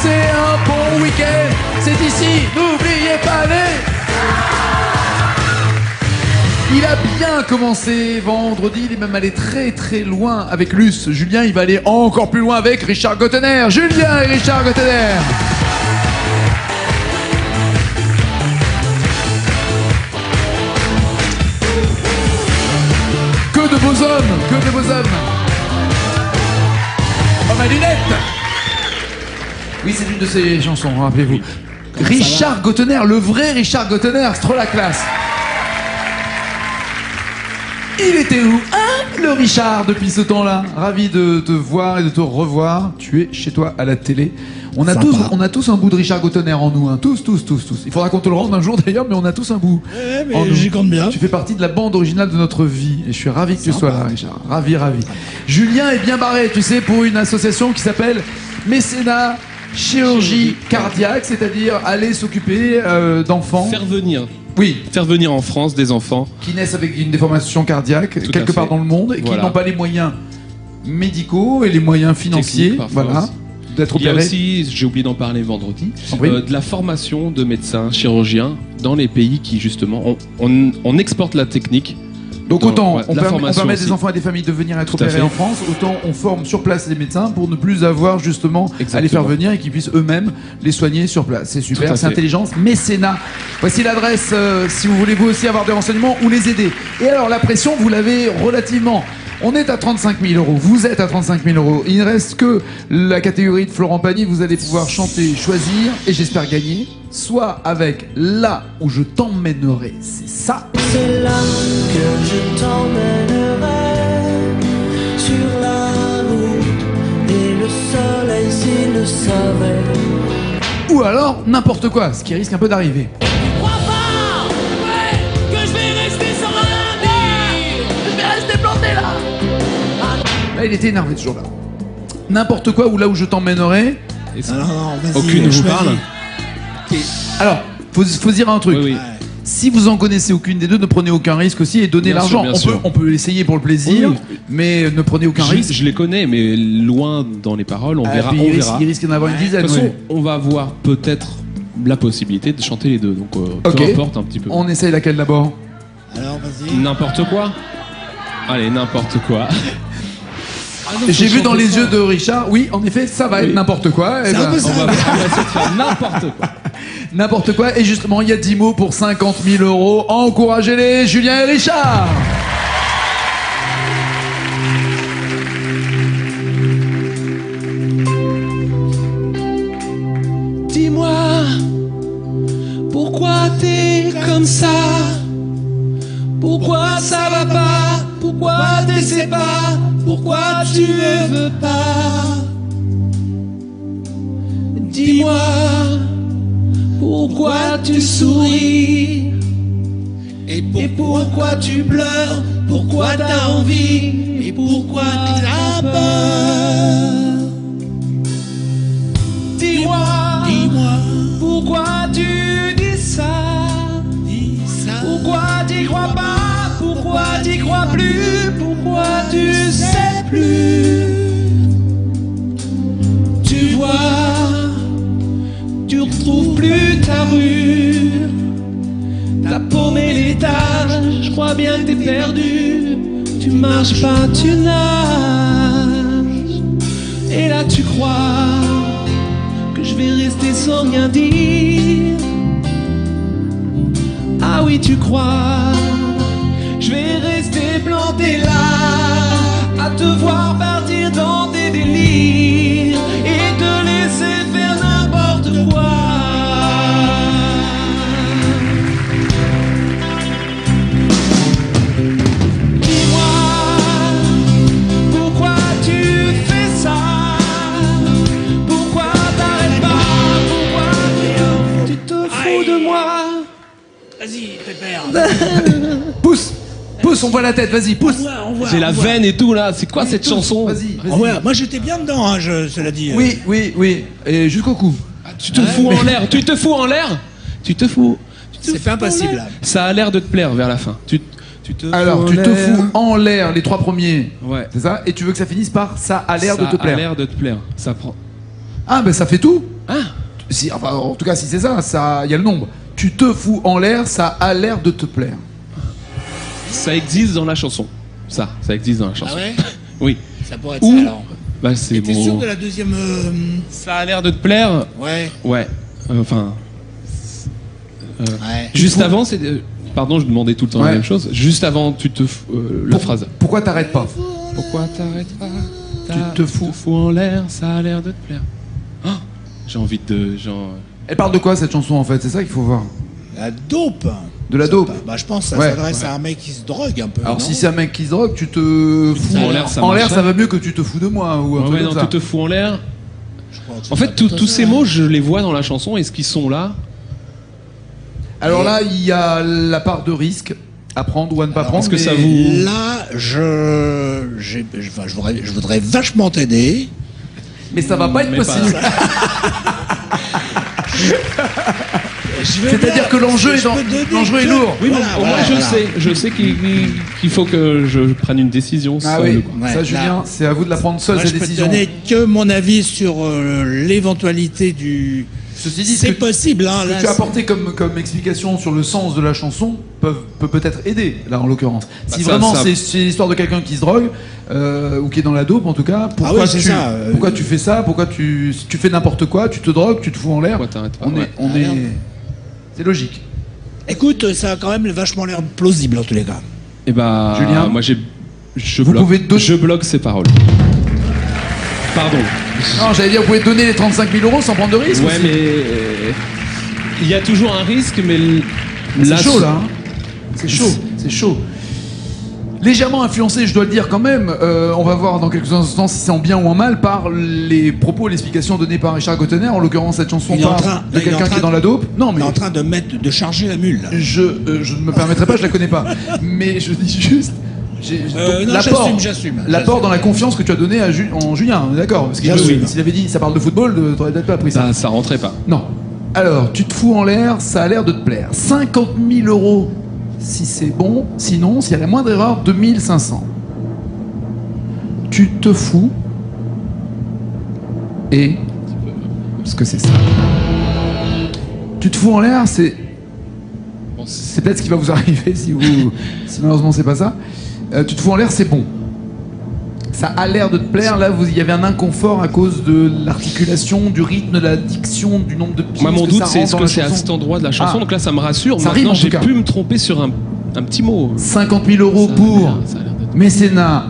passez un bon week-end. C'est ici, n'oubliez pas les... Il a bien commencé vendredi, il est même allé très très loin avec Luce. Julien, il va aller encore plus loin avec Richard Gottener. Julien et Richard Gottener. Que de beaux hommes, que de beaux hommes. Homme à lunettes. Oui, c'est une de ses chansons, rappelez-vous. Richard Gottener, le vrai Richard Gottener, c'est trop la classe. Il était où, hein, le Richard, depuis ce temps-là? Ravi de te voir et de te revoir. Tu es chez toi à la télé. On a tous un bout de Richard Gottener en nous, hein. Tous. Il faudra qu'on te le rende un jour d'ailleurs, mais on a tous un bout. Ouais, mais j'y compte bien. Tu fais partie de la bande originale de notre vie. Et je suis ravi que tu sois là, Richard. Ravi. Julien est bien barré, tu sais, pour une association qui s'appelle Mécénat Chirurgie Cardiaque, c'est-à-dire aller s'occuper d'enfants. Faire venir en France des enfants qui naissent avec une déformation cardiaque quelque part dans le monde et qui n'ont pas les moyens médicaux et les moyens financiers d'être opérés. Il y a aussi, j'ai oublié d'en parler vendredi, de la formation de médecins chirurgiens dans les pays qui justement on exporte la technique. Donc autant on permet des enfants et des familles de venir être opérés en France, autant on forme sur place les médecins pour ne plus avoir justement à les faire venir et qu'ils puissent eux-mêmes les soigner sur place. C'est super, c'est intelligence. Mécénat. Voici l'adresse si vous voulez vous aussi avoir des renseignements ou les aider. Et alors la pression, vous l'avez relativement. On est à 35 000 €, vous êtes à 35 000 €. Il ne reste que la catégorie de Florent Pagny, vous allez pouvoir chanter, choisir, et j'espère gagner, soit avec Là où je t'emmènerai, c'est ça. C'est là que je t'emmènerai, sur la route, et le soleil s'il le savait. Ou alors, n'importe quoi, ce qui risque un peu d'arriver. Là, il était énervé ce jour-là. N'importe quoi ou Là où je t'emmènerai. Aucune vous parle. Alors, faut dire un truc. Oui. Si vous en connaissez aucune des deux, ne prenez aucun risque aussi et donnez l'argent. On peut essayer pour le plaisir, mais ne prenez aucun risque. Je les connais, mais loin dans les paroles, on verra. Il risque d'en avoir une dizaine. De toute façon, on va avoir peut-être la possibilité de chanter les deux. Donc, peu importe un petit peu. On essaye laquelle d'abord? Alors, vas-y. N'importe quoi. Allez, n'importe quoi. J'ai vu dans les yeux de Richard, oui, en effet, ça va être n'importe quoi. C'est un peu ça. On va essayer de faire n'importe quoi. N'importe quoi. Et justement, il y a 10 mots pour 50 000 €. Encouragez-les, Julien et Richard. Dis-moi, pourquoi t'es comme ça? Pourquoi ça va pas? Pourquoi t'essaies pas? Pourquoi tu ne veux pas? Dis-moi, pourquoi tu souris? Et pourquoi tu pleures? Pourquoi t'as envie? Et pourquoi t'as peur? Dis-moi, pourquoi tu dis ça? Pourquoi t'y crois pas? Pourquoi t'y crois plus? Pourquoi tu sais plus? Tu vois, tu retrouves plus ta rue. T'as paumé l'étage, je crois bien que t'es perdu. Tu marches pas, tu nages. Et là tu crois que je vais rester sans rien dire. Ah oui, tu crois, je vais rester planté là, à te voir partir dans tes délires et te laisser faire n'importe quoi. Dis-moi, pourquoi tu fais ça? Pourquoi t'arrêtes pas? Pourquoi tu te fous de moi? Vas-y, Pépère. Pousse, on voit la tête, vas-y, pousse. J'ai la veine et tout là, c'est quoi cette chanson? Vas-y. Moi j'étais bien dedans, hein, cela dit. Oui, et jusqu'au cou. Tu te fous en l'air, tu te fous en l'air? Tu te fous. C'est pas impassible là. Ça a l'air de te plaire vers la fin. Alors, tu te fous en l'air les 3 premiers. Ouais. C'est ça? Et tu veux que ça finisse par ça a l'air de te plaire. Ça a l'air de te plaire. Ça prend. Ah, ben ça fait tout. Ah. Si, enfin, en tout cas, si c'est ça, il y a le nombre. Tu te fous en l'air, ça a l'air de te plaire. Ça existe dans la chanson. Ça existe dans la chanson. Ah ouais. Oui. Ça pourrait être ça alors. Bah c'est T'es sûr de la deuxième Ça a l'air de te plaire. Ouais. Ouais. Enfin. Ouais. Juste avant, c'est. Pardon, je demandais tout le temps la même chose. Juste avant, la phrase. Pourquoi t'arrêtes pas? Pourquoi t'arrêtes pas? Tu te fous en l'air, ça a l'air de te plaire. Oh, j'ai envie de. Elle parle de quoi cette chanson en fait? C'est ça qu'il faut voir. La dope. De la dope. Bah je pense que ça s'adresse à un mec qui se drogue un peu. Alors si c'est un mec qui se drogue, tu te fous en l'air, ça va mieux que tu te fous de moi ou un truc comme ça. Tu te fous en l'air. En fait, tous ces mots, je les vois dans la chanson. Est-ce qu'ils sont là? Alors là, il y a la part de risque à prendre ou à ne pas prendre. Est-ce que ça vous... Là, je voudrais vachement t'aider. Mais ça va pas être possible. C'est-à-dire que l'enjeu est lourd. Oui, voilà, je sais qu'il faut que je prenne une décision. Ah oui, ça Julien, c'est à vous de la prendre seul cette décision. Je peux donner que mon avis sur l'éventualité du... Ceci dit, c'est possible. Ce que tu as apporté comme explication sur le sens de la chanson peut peut-être aider, là en l'occurrence. Si vraiment c'est l'histoire de quelqu'un qui se drogue, ou qui est dans la dope en tout cas, pourquoi tu fais ça? Pourquoi tu fais n'importe quoi? Tu te drogues, tu te fous en l'air. C'est logique. Écoute, ça a quand même vachement l'air plausible en tous les cas. Et bah, Julien, moi je bloque ces paroles. Pardon. Non, j'allais dire, vous pouvez donner les 35 000 € sans prendre de risque. Ouais, mais il y a toujours un risque, mais c'est chaud là. Hein. C'est chaud. Légèrement influencé, je dois le dire quand même. On va voir dans quelques instants si c'est en bien ou en mal par les propos et l'explication données par Richard Gottener. En l'occurrence, cette chanson parle de quelqu'un qui est dans la dope. Non, mais il est en train de charger la mule. Là. Je ne me permettrai pas, je la connais pas. Mais je dis juste. J'assume. L'apport dans la confiance que tu as donné en Julien, on est d'accord? Parce que s'il avait dit ça parle de football, t'aurais peut-être pas appris ça. Ça rentrait pas. Non. Alors, tu te fous en l'air, ça a l'air de te plaire. 50 000 € si c'est bon, sinon, s'il y a la moindre erreur, 2500. Tu te fous et. Parce que c'est ça. Tu te fous en l'air, c'est peut-être ce qui va vous arriver si malheureusement c'est pas ça. Tu te fous en l'air, c'est bon. Ça a l'air de te plaire. Là, il y avait un inconfort à cause de l'articulation, du rythme, de la diction, du nombre de pieds. Moi, mon doute, c'est est-ce que c'est à cet endroit de la chanson. Donc là, ça me rassure. Ça Maintenant, j'ai pu me tromper sur un petit mot. 50 000 € pour mécénat,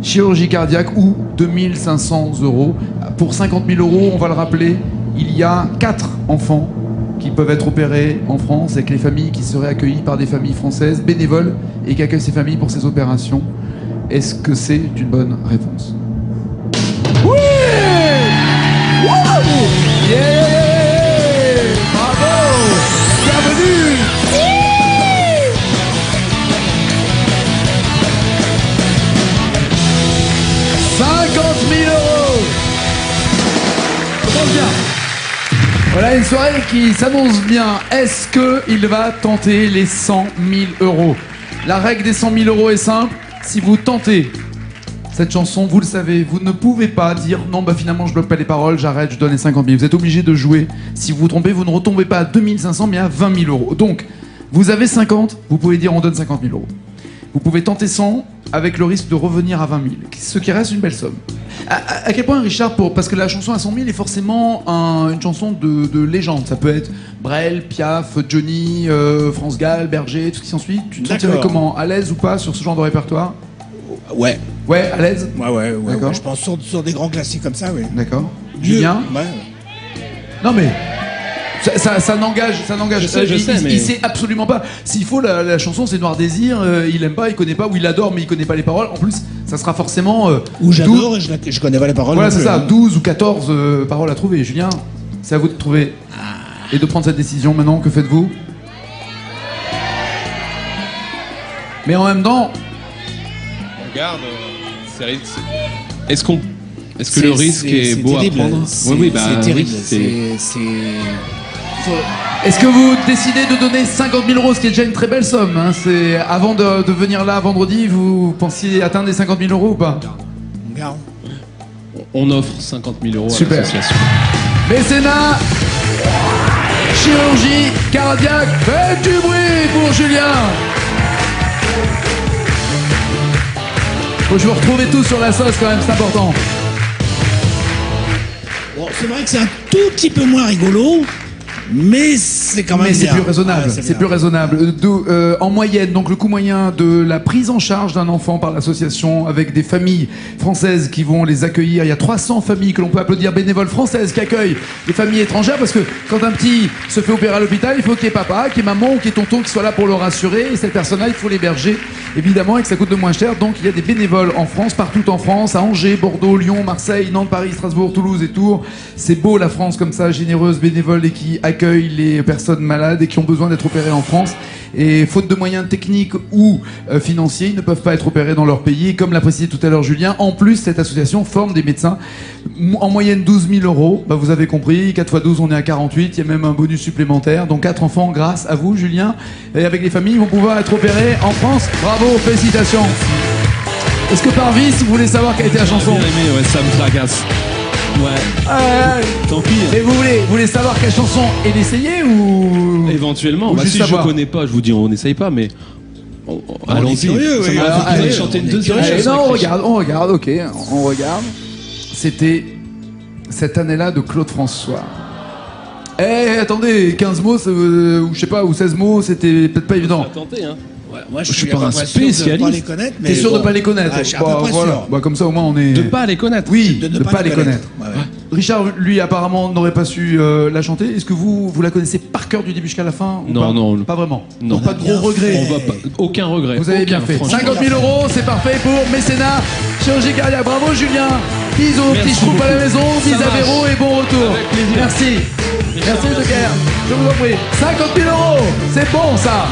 chirurgie cardiaque ou 2500 €. Pour 50 000 €, on va le rappeler, il y a 4 enfants qui peuvent être opérés en France avec les familles qui seraient accueillies par des familles françaises bénévoles et qui accueillent ces familles pour ces opérations. Est-ce que c'est une bonne réponse? Oui! Wow! Yeah! Bravo! Bienvenue! 50 000 €! Commence bien. Voilà une soirée qui s'annonce bien. Est-ce qu'il va tenter les 100 000 €? La règle des 100 000 € est simple. Si vous tentez cette chanson, vous le savez, vous ne pouvez pas dire non, bah finalement je bloque pas les paroles, j'arrête, je donne les 50 000. Vous êtes obligé de jouer. Si vous vous trompez, vous ne retombez pas à 2500 mais à 20 000 €. Donc, vous avez 50, vous pouvez dire on donne 50 000 €. Vous pouvez tenter 100 avec le risque de revenir à 20 000, ce qui reste une belle somme. À quel point, Richard, parce que la chanson à 100 000 est forcément une chanson de légende. Ça peut être Brel, Piaf, Johnny, France Gall, Berger, tout ce qui s'ensuit. Tu te sentirais comment? À l'aise ou pas sur ce genre de répertoire? Ouais. Ouais, à l'aise? Ouais. D'accord. Je pense sur des grands classiques comme ça, oui. D'accord. Julien? Ouais. Non mais... Ça n'engage. Je sais, mais... Il sait absolument pas. S'il faut, la chanson c'est Noir Désir, il aime pas, il connaît pas, ou il adore mais il connaît pas les paroles. En plus, ça sera forcément. Ou j'adore et je connais pas les paroles. Voilà, c'est ça, 12 ou 14 paroles à trouver. Julien, c'est à vous de trouver et de prendre cette décision maintenant. Que faites-vous? Mais en même temps. Regarde, est-ce que le risque est beau terrible. à prendre? Oui, c'est terrible. Est-ce que vous décidez de donner 50 000 €, ce qui est déjà une très belle somme, hein? C'est avant de venir là vendredi, vous pensiez atteindre les 50 000 € ou pas? on offre 50 000 euros Super. à l'association. Mécénat, chirurgie cardiaque, faites du bruit pour Julien. Faut que je vous retrouve tous sur la sauce quand même, c'est important. Bon, c'est vrai que c'est un tout petit peu moins rigolo, mais c'est quand même c'est bien. plus raisonnable. Ouais, c'est plus raisonnable. En moyenne, donc le coût moyen de la prise en charge d'un enfant par l'association avec des familles françaises qui vont les accueillir. Il y a 300 familles que l'on peut applaudir, bénévoles françaises qui accueillent les familles étrangères parce que quand un petit se fait opérer à l'hôpital, il faut qu'il y ait papa, qu'il y ait maman ou qu'il y ait tonton qui soit là pour le rassurer. Et cette personne-là, il faut l'héberger évidemment et que ça coûte de moins cher. Donc il y a des bénévoles en France, partout en France, à Angers, Bordeaux, Lyon, Marseille, Nantes, Paris, Strasbourg, Toulouse et Tours. C'est beau la France comme ça, généreuse, bénévole et qui accueille les personnes malades et qui ont besoin d'être opérées en France. Et faute de moyens techniques ou financiers, ils ne peuvent pas être opérés dans leur pays. Et comme l'a précisé tout à l'heure Julien, en plus, cette association forme des médecins. En moyenne 12 000 euros, bah, vous avez compris, 4 x 12, on est à 48. Il y a même un bonus supplémentaire. Donc 4 enfants grâce à vous, Julien. Et avec les familles, vont pouvoir être opérés en France. Bravo, félicitations. Est-ce que par vice, vous voulez savoir quelle était la chanson? Bien aimé, ouais, ça me tracasse. Ouais. Tant pis. Et vous voulez savoir quelle chanson et l'essayer ou éventuellement. ou Bah, juste si savoir. je connais pas, je vous dis on n'essaye pas, mais allons-y. curieux, oui. Allez, chanter une deuxième Allez, chanson. non, on regarde, ok, on regarde. C'était cette année-là de Claude François. Eh, attendez, 15 mots, ou je sais pas, ou 16 mots, c'était peut-être pas évident. Tenter, hein. Ouais, moi, je suis suis pas un sûr de pas spécialiste. les connaître, mais T'es sûr bon. de pas les connaître? Ah, je suis à peu près voilà. sûr. Bah, comme ça, au moins, on est. De pas les connaître. Oui, De de ne pas les connaître. Ouais, ouais. Richard, lui, apparemment, n'aurait pas su la chanter. Est-ce que vous la connaissez par cœur du début jusqu'à la fin ou Non, pas non. Pas vraiment. Non. Donc, pas de gros regrets. On va pas. Aucun regret. Vous avez Aucun, bien fait. franchement. 50 000 euros, c'est parfait pour mécénat, chirurgie cardiaque. Bravo Julien. Bisous, Merci petit choupe à la beaucoup. maison, bis Ça à marche. Véro et bon retour. Avec plaisir. Merci. Merci Joker. Je vous en prie. 50 000 euros, c'est bon ça.